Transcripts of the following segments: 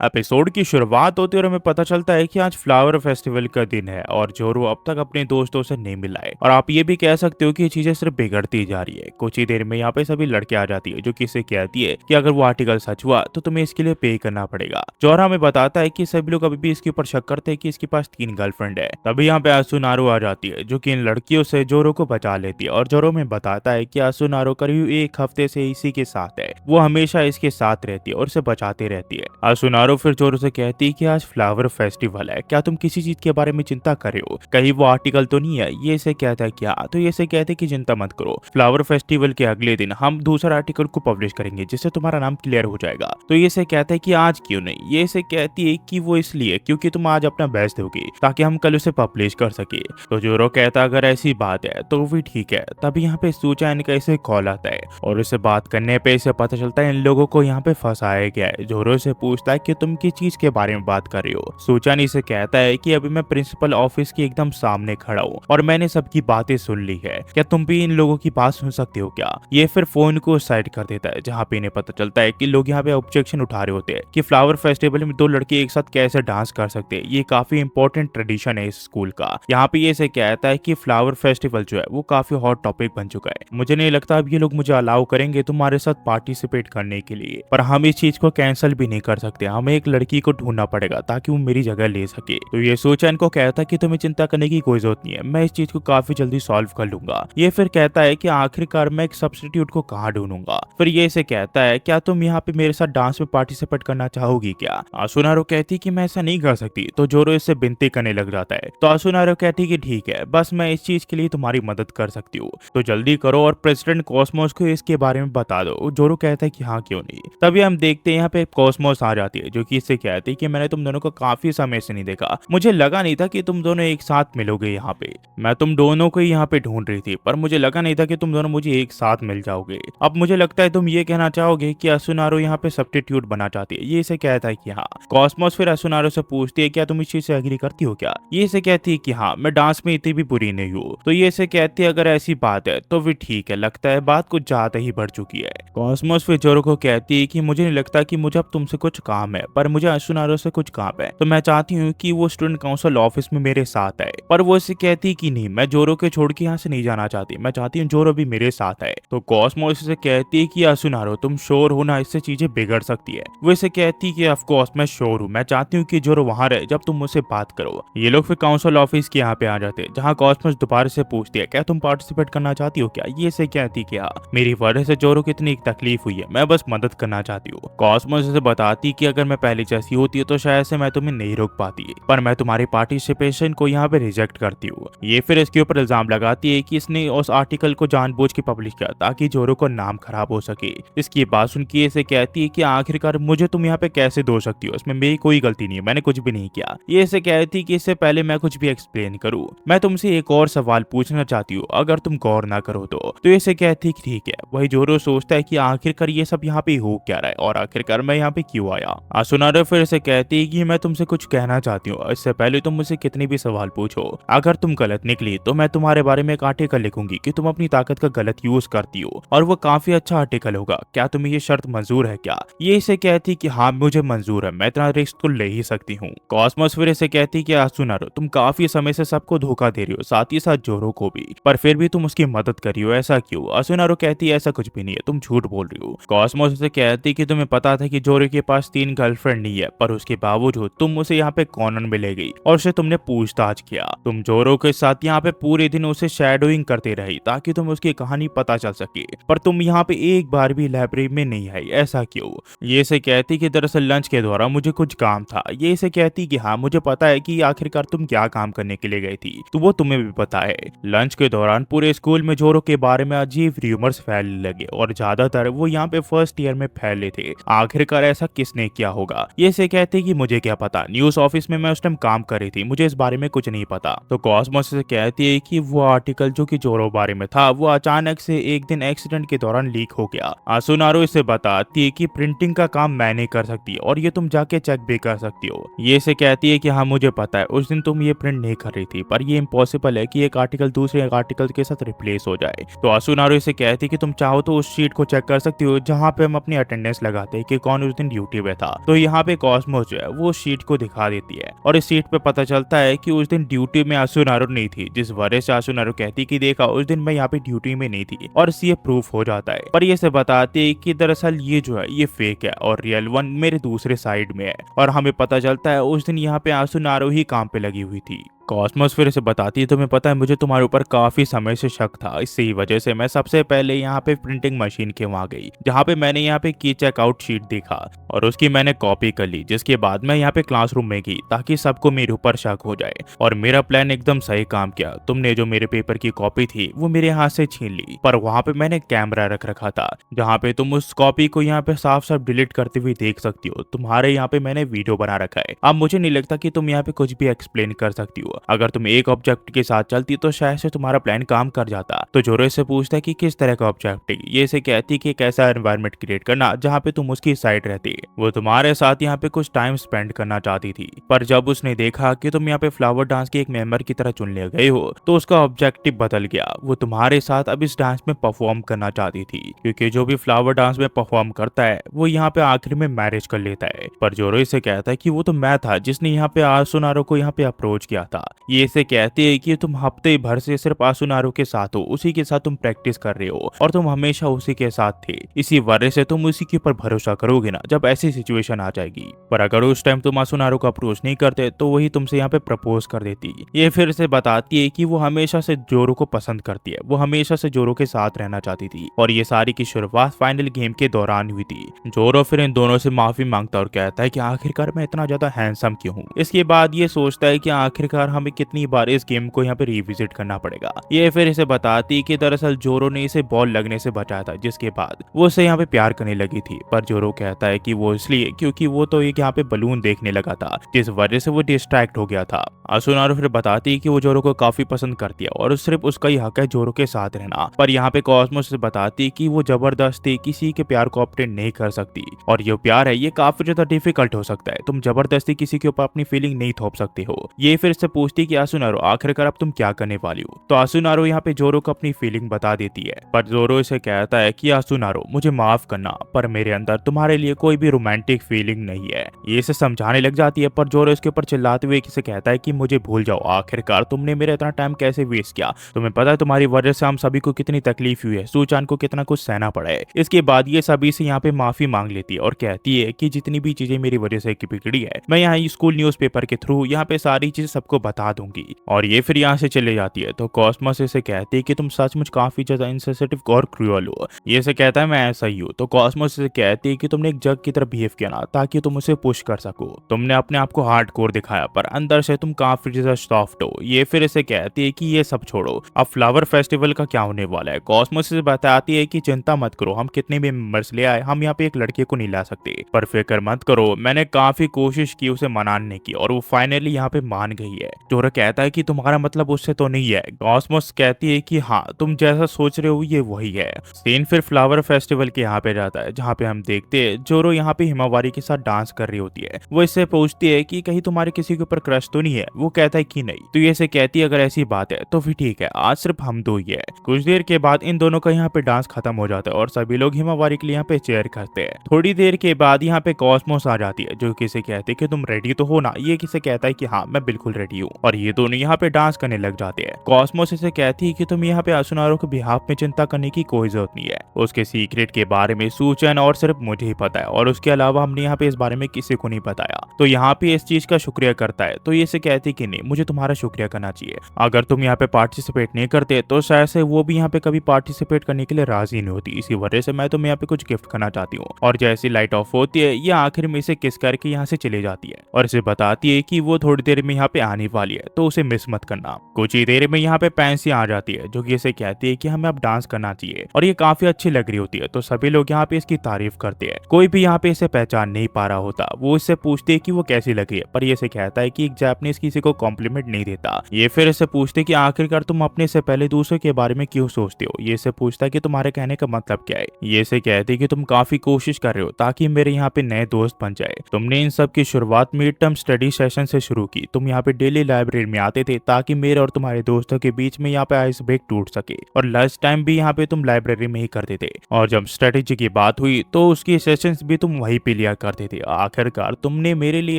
Episode की शुरुआत होती है और हमें पता चलता है कि आज फ्लावर फेस्टिवल का दिन है और जोरो अब तक अपने दोस्तों से नहीं मिला है। और आप ये भी कह सकते हो कि ये चीजें सिर्फ बिगड़ती जा रही है। कुछ ही देर में यहाँ पे सभी लड़के आ जाती है जो किसे कहती है कि अगर वो आर्टिकल सच हुआ तो तुम्हें इसके लिए पे करना पड़ेगा। जोरा हमें बताता है कि सभी लोग अभी भी इसके ऊपर शक करते हैं कि इसके पास 3 गर्लफ्रेंड है। तभी यहाँ पे आसुनारो आ जाती है जो कि इन लड़कियों से जोरो को बचा लेती है और जोरो में बताता है कि आसुनारो करीब 1 हफ्ते से इसी के साथ है। वो हमेशा इसके साथ रहती है और इसे बचाती रहती है। आसुनारो फिर जोरो से कहती है कि आज फ्लावर फेस्टिवल है, क्या तुम किसी चीज के बारे में चिंता कर रहे हो? कहीं वो आर्टिकल तो नहीं है? ये इसे कहता है क्या? तो ये इसे कहते हैं कि चिंता मत करो, फ्लावर फेस्टिवल के अगले दिन हम दूसरा आर्टिकल को पब्लिश करेंगे जिससे तुम्हारा नाम क्लियर हो जाएगा। तो ये इसे कहता है कि आज क्यों नहीं? ये इसे कहती है कि वो इसलिए क्योंकि तुम आज अपना बेस्ट दोगी ताकि हम कल उसे पब्लिश कर सके। तो जोरो कहता अगर ऐसी बात है तो भी ठीक है। तभी यहाँ पे सूचान का इसे कॉल आता है और इसे बात करने पे इसे पता चलता है इन लोगों को यहाँ पे फंसाया गया है। जोरो से पूछता है कि तुम किस चीज के बारे में बात कर रहे हो? सूचान इसे कहता है कि अभी मैं प्रिंसिपल ऑफिस के एकदम सामने खड़ा हूँ और मैंने सबकी बातें सुन ली है, क्या तुम भी इन लोगों की बात सुन सकते हो क्या? ये फिर फोन को साइड कर देता है जहाँ पे इन्हें पता चलता है कि लोग यहाँ पे ऑब्जेक्शन उठा रहे होते हैं कि फ्लावर फेस्टिवल में 2 लड़के एक साथ कैसे डांस कर सकते हैं। ये काफी इंपॉर्टेंट ट्रेडिशन है इस स्कूल का। यहाँ पे ये से कहता है कि फ्लावर फेस्टिवल जो है वो काफी हॉट टॉपिक बन चुका है। मुझे नहीं लगता अब ये लोग मुझे अलाउ करेंगे तुम्हारे साथ पार्टिसिपेट करने के लिए, पर हम इस चीज को कैंसिल भी नहीं कर सकते। हमें एक लड़की को ढूंढना पड़ेगा ताकि वो मेरी जगह ले सके। तो ये सोचन को कहता है कि तुम्हें चिंता करने की कोई जरूरत नहीं है, मैं इस चीज को काफी जल्दी सॉल्व कर लूंगा। ये फिर कहता है कि आखिरकार मैं एक सब्स्टिट्यूट को कहाँ ढूंढूंगा। फिर ये इसे कहता है क्या तुम यहाँ पे मेरे साथ डांस में पार्टिसिपेट करना चाहोगी क्या? आसुनारो कहती कि मैं ऐसा नहीं कर सकती। तो जोरो इससे विनती करने लग जाता है। तो आसुनारो कहती कि ठीक है, बस मैं इस चीज के लिए तुम्हारी मदद कर सकती हूँ, तो जल्दी करो और प्रेसिडेंट कॉस्मोस को इसके बारे में बता दो। जोरो कहता है कि हाँ क्यों नहीं। तभी हम देखते हैं यहाँ पे कॉस्मोस आ जाती है जो कि इससे कहती है कि मैंने तुम दोनों को काफी समय से नहीं देखा, मुझे लगा नहीं था कि तुम दोनों एक साथ मिलोगे यहाँ पे। मैं तुम दोनों को ही यहाँ पे ढूंढ रही थी पर मुझे लगा नहीं था कि तुम दोनों मुझे एक साथ मिल जाओगे। अब मुझे लगता है तुम ये कहना चाहोगे कि असुनारो यहाँ पे सब्स्टिट्यूट बना चाहती है। ये इसे कहता है कि हाँ। कॉस्मोस फिर असुनारो से पूछती है क्या तुम इस चीज से एग्री करती हो क्या? ये इसे कहती है कि हाँ, मैं डांस में इतनी भी बुरी नहीं हूँ। तो ये इसे कहती है अगर ऐसी बात है तो भी ठीक है, लगता है बात कुछ ज्यादा ही बढ़ चुकी है। कॉस्मोस फिर जोरो को कहती है कि मुझे नहीं लगता कि मुझे अब तुमसे कुछ काम है, पर मुझे असुनारो से कुछ काम है, तो मैं चाहती हूँ कि वो स्टूडेंट काउंसिल ऑफिस में मेरे साथ आए। पर वो इसे कहती कि नहीं, मैं जोरो के छोड़ के यहाँ से नहीं जाना चाहती, मैं चाहती हूँ जोरो भी मेरे साथ आए। तो कॉस्मोस इसे कहती है कि असुनारो तुम श्योर हो ना, इससे चीजें बिगड़ सकती है। वो इसे कहती कि ऑफ कोर्स मैं श्योर हूँ, मैं चाहती हूँ कि जोरो वहां रहे जब तुम मुझसे बात करो। ये लोग फिर काउंसिल ऑफिस के यहाँ पे आ जाते हैं जहाँ कॉस्मोस दोबारा से पूछती है क्या तुम पार्टिसिपेट करना चाहती हो क्या? ये से कहती कि हाँ, मेरी वजह से जोरो को इतनी तकलीफ हुई है, मैं बस मदद करना चाहती हूँ। कॉस्मोस इसे बताती कि अगर मैं पहले जैसी होती है तो शायद से मैं तुम्हें नहीं रोक पाती, पर मैं तुम्हारी पार्टिसिपेशन को यहाँ पे रिजेक्ट करती हूँ। ये फिर इसके ऊपर इल्जाम लगाती है कि इसने उस आर्टिकल को जानबूझ के पब्लिश किया ताकि जोरो को नाम खराब हो सके। इसकी बात सुन के इसे कहती है कि आखिरकार मुझे तुम यहाँ पे कैसे दो सकती हो, इसमें मेरी कोई गलती नहीं है, मैंने कुछ भी नहीं किया। ये इसे कहती कि इससे पहले मैं कुछ भी एक्सप्लेन करूँ, मैं तुमसे एक और सवाल पूछना चाहती हूँ, अगर तुम गौर ना करो तो इसे कहती कि ठीक है। वही जोरो सोचता है कि आखिरकार ये सब यहाँ पे हो क्या रहा है और आखिरकार मैं यहाँ पे क्यों आया। आसुनारो फिर इसे कहती है कि मैं तुमसे कुछ कहना चाहती हूँ, इससे पहले तुम मुझसे कितने भी सवाल पूछो, अगर तुम गलत निकली तो मैं तुम्हारे बारे में एक आर्टिकल लिखूंगी कि तुम अपनी ताकत का गलत यूज करती हो और वो काफी अच्छा आर्टिकल होगा, क्या तुम्हें ये शर्त मंजूर है क्या? ये इसे कहती कि हाँ मुझे मंजूर है, मैं इतना रिस्क तो ले ही सकती हूँ। कॉस्मोस फिर इसे कहती कि आसुनारो तुम काफी समय से सबको धोखा दे रही हो, साथ ही साथ जोरो को भी, पर फिर भी तुम उसकी मदद करी हो, ऐसा क्यों? आसुनारो कहती है ऐसा कुछ भी नहीं है, तुम झूठ बोल रही हो। कॉस्मोस उसे कहती कि तुम्हें पता था कि जोरो के पास 3 गर्लफ्रेंड नहीं है, पर उसके बावजूद तुम उसे यहाँ पे कॉर्नर में ले गई और उसे तुमने पूछताछ किया। तुम जोरो के साथ यहाँ पे पूरे दिन उसे शैडोइंग करते रही ताकि तुम उसकी कहानी पता चल सके, पर तुम यहाँ पे एक बार भी लाइब्रेरी में नहीं आई, ऐसा क्यों? ये इसे कहती कि दरअसल लंच के दौरान मुझे कुछ काम था। ये इसे कहती कि हाँ मुझे पता है कि आखिरकार तुम क्या काम करने के लिए गई थी, तो वो तुम्हें भी पता है। लंच के दौरान पूरे स्कूल में जोरो के बारे में अजीब र्यूमर्स फैलने लगे और ज्यादातर वो यहाँ पे फर्स्ट ईयर में फैले थे। आखिरकार ऐसा किसने किया होगा? ये इसे कहती कि मुझे क्या पता, न्यूज ऑफिस में मैं उस टाइम काम कर रही थी, मुझे इस बारे में कुछ नहीं पता। तो कॉस्मोस से कहती है कि वो आर्टिकल जो कि जोरो बारे में था वो अचानक से एक दिन एक्सीडेंट के दौरान लीक हो गया। आसुनारो इसे बताती है कि प्रिंटिंग का काम मैं नहीं कर सकती और ये तुम जाके चेक भी कर सकती हो। ये इसे कहती है कि हाँ मुझे पता है उस दिन तुम ये प्रिंट नहीं कर रही थी, पर ये इम्पॉसिबल है कि एक आर्टिकल दूसरे एक आर्टिकल के साथ रिप्लेस हो जाए। तो आसुनारो इसे कहती है कि तुम चाहो तो उस शीट को चेक कर सकती हो जहाँ पे हम अपनी अटेंडेंस लगाते हैं कि कौन उस दिन ड्यूटी पे था, तो यहाँ पे कॉस्मोस जो है वो शीट को दिखा देती है और इस शीट पे पता चलता है कि उस दिन ड्यूटी में आसुनारो नहीं थी, जिस वजह से आसुनारो कहती कि देखा उस दिन मैं यहाँ पे ड्यूटी में नहीं थी, और इससे ये प्रूफ हो जाता है। पर ये से बताते हैं कि दरअसल ये जो है ये फेक है और रियल वन मेरे दूसरे साइड में है, और हमें पता चलता है उस दिन यहाँ पे आसुनारो ही काम पे लगी हुई थी। कॉस्मोस फिर से बताती है तुम्हें पता है मुझे तुम्हारे ऊपर काफी समय से शक था, इससे ही वजह से मैं सबसे पहले यहाँ पे प्रिंटिंग मशीन के वहां गई, जहाँ पे मैंने यहाँ पे की चेकआउट शीट देखा और उसकी मैंने कॉपी कर ली, जिसके बाद मैं यहाँ पे क्लासरूम में गई ताकि सबको मेरे ऊपर शक हो जाए, और मेरा प्लान एकदम सही काम किया। तुमने जो मेरे पेपर की कॉपी थी वो मेरे हाथ से छीन ली, पर वहाँ पे मैंने कैमरा रख रखा था जहाँ पे तुम उस कॉपी को यहाँ पे साफ साफ डिलीट करते हुए देख सकती हो। तुम्हारे यहाँ पे मैंने वीडियो बना रखा है। अब मुझे नहीं लगता कि तुम यहाँ पे कुछ भी एक्सप्लेन कर सकती हो। अगर तुम एक ऑब्जेक्ट के साथ चलती तो शायद से तुम्हारा प्लान काम कर जाता। तो जोरो से पूछता है कि किस तरह का ऑब्जेक्ट है। ये से कहती कि एक ऐसा एनवायरनमेंट क्रिएट करना जहाँ पे तुम उसकी साइड रहती। वो तुम्हारे साथ यहाँ पे कुछ टाइम स्पेंड करना चाहती थी, पर जब उसने देखा कि तुम यहाँ पे फ्लावर डांस के एक मेंबर की तरह चुन ले गए हो तो उसका ऑब्जेक्टिव बदल गया। वो तुम्हारे साथ अब इस डांस में परफॉर्म करना चाहती थी, क्योंकि जो भी फ्लावर डांस में परफॉर्म करता है वो यहाँ पे आखिर में मैरिज कर लेता है। पर जोरो से कहता है कि वो तो मैं था जिसने यहाँ पे आसुनारो को यहाँ पे अप्रोच किया था। ये इसे कहते हैं कि तुम हफ्ते भर से सिर्फ आसुनारो के साथ हो, उसी के साथ तुम प्रैक्टिस कर रहे हो और तुम हमेशा उसी के साथ थे, इसी वजह से तुम उसी के ऊपर भरोसा करोगे ना जब ऐसी सिचुएशन आ जाएगी। पर अगर उस टाइम तुम आसुनारो को अप्रोच नहीं करते तो वही तुमसे यहाँ पे प्रपोज कर देती। ये फिर से बताती है कि वो हमेशा से जोरो को पसंद करती है, वो हमेशा से जोरो के साथ रहना चाहती थी, और ये सारी की शुरुआत फाइनल गेम के दौरान हुई थी। जोरो फिर इन दोनों से माफी मांगता और कहता है कि आखिरकार मैं इतना ज्यादा हैंडसम क्यों हूँ। इसके बाद ये सोचता है कि आखिरकार हमें कितनी बार इस गेम को यहाँ पे रिविजिट करना पड़ेगा। ये फिर इसे बताती कि दरअसल जोरो ने इसे बॉल लगने से बचाया था, जिसके बाद वो उसे यहाँ पे प्यार करने लगी थी। पर जोरो कहता है कि वो इसलिए क्योंकि वो तो एक यहाँ पे बलून देखने लगा था, जिस वजह से वो डिस्ट्रैक्ट हो गया था। आसुनारो फिर बताती कि वो जोरो को काफी पसंद करती है और सिर्फ उसका ही हक है जोरो के साथ रहना। पर यहाँ पे कॉस्मोस से बताती कि वो जबरदस्ती किसी के प्यार को ऑब्टेन नहीं कर सकती, और जो प्यार है ये काफी ज्यादा डिफिकल्ट हो सकता है। तुम जबरदस्ती किसी के ऊपर अपनी फीलिंग नहीं थोप सकते हो। ये फिर से पूछती कि आसुनारो आखिरकार अब तुम क्या करने वाली हो। तो आसुनारो यहाँ पे जोरो को अपनी फीलिंग बता देती है, पर जोरो इसे कहता है कि आसुनारो मुझे माफ करना, पर मेरे अंदर तुम्हारे लिए कोई भी रोमांटिक फीलिंग नहीं है। ये इसे समझाने लग जाती है, पर जोरो इसके ऊपर चिल्लाते हुए इसे कहता है कि मुझे भूल जाओ, आखिरकार तुमने मेरा इतना टाइम कैसे वेस्ट किया। तुम्हें पता है तुम्हारी वजह से हम सभी को कितनी तकलीफ हुई है, सूचान को कितना कुछ सहना पड़ा है। इसके बाद ये सभी से यहाँ पे माफी मांग लेती है और कहती है कि जितनी भी चीजें मेरी वजह से बिगड़ी है मैं यहाँ स्कूल न्यूज़पेपर के थ्रू यहाँ पे सारी चीजें सबको बता दूंगी। और ये फिर यहाँ से चले जाती है। तो कॉस्मोस इसे कहती है कि तुम सचमुच काफी ज्यादा इनसेंसिटिव और क्रूअल हो। ये से कहता है मैं ऐसा ही हूँ। तो कॉस्मोस इसे कहती है कि तुमने एक जग की तरह बिहेव किया ना ताकि तुम उसे पुश कर सको। तुमने अपने आप को हार्ड कोर दिखाया, पर अंदर से तुम काफी ज्यादा सॉफ्ट हो। ये फिर इसे कहती है कि ये सब छोड़ो, अब फ्लावर फेस्टिवल का क्या होने वाला है। कॉस्मोस इसे बताती है कि चिंता मत करो, हम कितने भी मेंबर्स ले आए हम यहाँ पे एक लड़के को नहीं ला सकते, पर फिक्र मत करो, मैंने काफी कोशिश की उसे मनाने की और वो फाइनली यहाँ पे मान गई है। जोरो कहता है कि तुम्हारा मतलब उससे तो नहीं है। कॉस्मोस कहती है कि हाँ तुम जैसा सोच रहे हो ये वही है। सीन फिर फ्लावर फेस्टिवल के यहाँ पे जाता है, जहाँ पे हम देखते हैं जोरो यहाँ पे हिमावारी के साथ डांस कर रही होती है। वो इससे पूछती है कि कहीं तुम्हारे किसी के ऊपर क्रश तो नहीं है। वो कहता है कि नहीं। तो ये से कहती है अगर ऐसी बात है तो फिर ठीक है, आज सिर्फ हम दो ही है। कुछ देर के बाद इन दोनों का यहाँ पे डांस खत्म हो जाता है और सभी लोग हिमावारी के लिए यहाँ पे चेयर करते हैं। थोड़ी देर के बाद यहाँ पे कॉस्मोस आ जाती है, जो किसे कहते हैं कि तुम रेडी तो हो ना। ये किसे कहता है कि हाँ मैं बिल्कुल रेडी हूँ, और ये दोनों यहाँ पे डांस करने लग जाते हैं। कॉस्मोस इसे कहती है कि तुम यहाँ पे आसुनारो के बिहाफ में चिंता करने की कोई जरूरत नहीं है। उसके सीक्रेट के बारे में सूचन और सिर्फ मुझे ही पता है, और उसके अलावा हमने यहाँ पे इस बारे में किसी को नहीं बताया। तो यहाँ पे इस चीज का शुक्रिया करता है। तो ये इसे कहती कि नहीं, मुझे तुम्हारा शुक्रिया करना चाहिए। अगर तुम यहाँ पे पार्टिसिपेट नहीं करते तो शायद से वो भी यहाँ पे कभी पार्टिसिपेट करने के लिए राजी नहीं होती। इसी वजह से मैं तुम्हें यहाँ पे कुछ गिफ्ट करना चाहती हूँ। और जैसी लाइट ऑफ होती है ये आखिर में इसे किस करके यहाँ से चली जाती है और इसे बताती है कि वो थोड़ी देर में यहाँ पे आने वाली है, तो उसे मिस मत करना। कुछ ही देर में यहाँ पे पैंसी आ जाती है, जो कि इसे कहती है कि हमें अब डांस करना चाहिए, और ये काफी अच्छी लग रही होती है। तो सभी लोग यहाँ पे इसकी तारीफ करते हैं। कोई भी यहाँ पे इसे पहचान नहीं पा रहा होता। वो इससे पूछते है कि वो कैसी लगी है, पर ये इसे कहता है कि एक जापानीज किसी को कॉम्प्लीमेंट नहीं देता। ये फिर इसे पूछते कि आखिरकार तुम अपने से पहले दूसरों के बारे में क्यों सोचते हो। ये इसे पूछता है कि तुम्हारे कहने का मतलब क्या है। ये इसे कहते हैं कि तुम काफी कोशिश कर रहे हो ताकि मेरे यहाँ पे नए दोस्त बन जाए। तुमने इन सब की शुरुआत मिड टर्म स्टडी सेशन से शुरू की, तुम यहाँ पे डेली लाइब्रेरी में आते थे ताकि मेरे और तुम्हारे दोस्तों के बीच में यहाँ पे आइस ब्रेक टूट सके, और लंच टाइम भी यहाँ पे तुम लाइब्रेरी में ही करते थे। और जब स्ट्रेटेजी की बात हुई तो उसकी सेशंस भी तुम वहीं पे लिया करते थे। आखिरकार तुमने मेरे लिए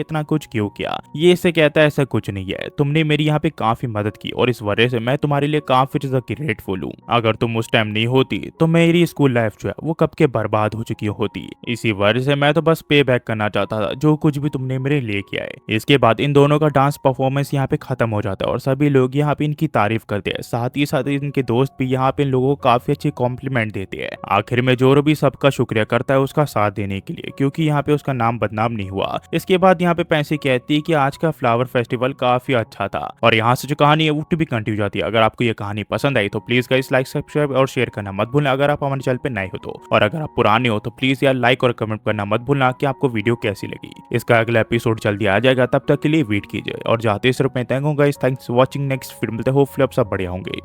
इतना कुछ क्यों किया? ये इसे कहता है ऐसा कुछ नहीं है, तुमने मेरी यहाँ पे काफी मदद की और इस वजह से मैं तुम्हारे लिए काफी ज्यादा ग्रेटफुल हूँ। अगर तुम उस टाइम नहीं होती तो मेरी स्कूल लाइफ जो है वो कब के बर्बाद हो चुकी होती। इसी वजह से मैं तो बस पे बैक करना चाहता था जो कुछ भी तुमने मेरे लिए किया है। इसके बाद इन दोनों का डांस परफॉर्मेंस यहाँ पे खत्म हो जाता है और सभी लोग यहाँ पे इनकी तारीफ करते हैं। साथ ही इनके दोस्त भी यहाँ पे इन लोगों को काफी अच्छी कॉम्प्लीमेंट देते हैं। आखिर में जोरो भी सबका शुक्रिया करता है उसका साथ देने के लिए, क्योंकि यहाँ पे उसका नाम बदनाम नहीं हुआ। इसके बाद यहाँ पे पैंसी कहती है कि आज का फ्लावर फेस्टिवल काफी अच्छा था, और यहाँ से जो कहानी है वो भी कंटिन्यू जाती है। अगर आपको ये कहानी पसंद आई तो प्लीज गाइस लाइक सब्सक्राइब और शेयर करना मत भूलना अगर आप हमारे चैनल पे नए हो तो। और अगर आप पुराने हो तो प्लीज यार लाइक और कमेंट करना मत भूलना कि आपको वीडियो कैसी लगी। इसका अगला एपिसोड जल्दी आ जाएगा, तब तक के लिए वेट कीजिए और जाते सिर्फ मैं तैंग हूँ guys. Thanks for watching, next film मिलते, होपफुली आप सब बढ़िया होंगे।